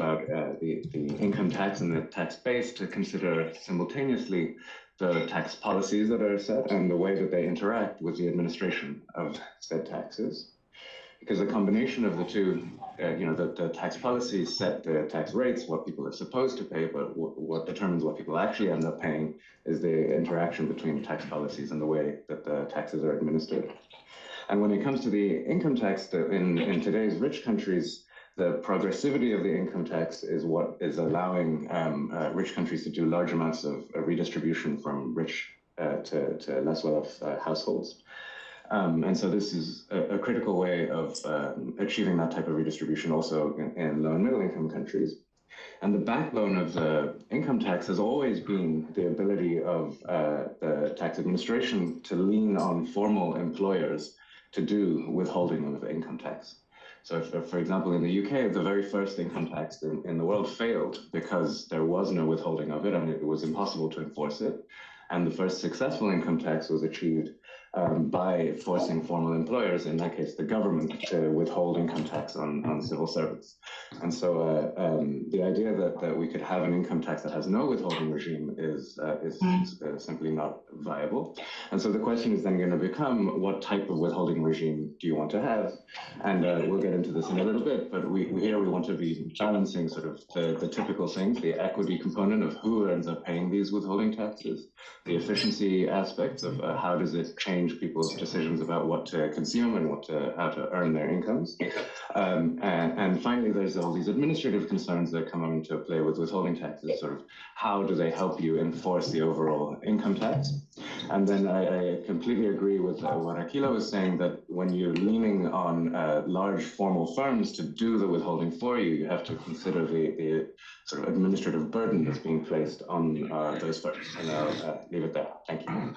about the income tax and the tax base to consider simultaneously the tax policies that are set and the way that they interact with the administration of said taxes. Because the combination of the two, the tax policies set the tax rates, what people are supposed to pay, but what determines what people actually end up paying is the interaction between tax policies and the way that the taxes are administered. And when it comes to the income tax, in today's rich countries, the progressivity of the income tax is what is allowing rich countries to do large amounts of redistribution from rich to less well-off households. And so this is a critical way of achieving that type of redistribution also in low and middle income countries. And the backbone of the income tax has always been the ability of the tax administration to lean on formal employers to do withholding of income tax. So if, for example, in the UK, the very first income tax in the world failed because there was no withholding of it and it was impossible to enforce it. And the first successful income tax was achieved by forcing formal employers, in that case the government, to withhold income tax on civil servants. And so the idea that we could have an income tax that has no withholding regime is simply not viable. And so the question is then going to become, what type of withholding regime do you want to have? And we'll get into this in a little bit, but we want to be balancing sort of the typical things, the equity component of who ends up paying these withholding taxes, the efficiency aspects of how does it change people's decisions about what to consume and how to earn their incomes. And finally, there's all these administrative concerns that come into play with withholding taxes, sort of how do they help you enforce the overall income tax? And then I completely agree with what Akila was saying, that when you're leaning on large formal firms to do the withholding for you, you have to consider the sort of administrative burden that's being placed on those firms. And I'll leave it there. Thank you.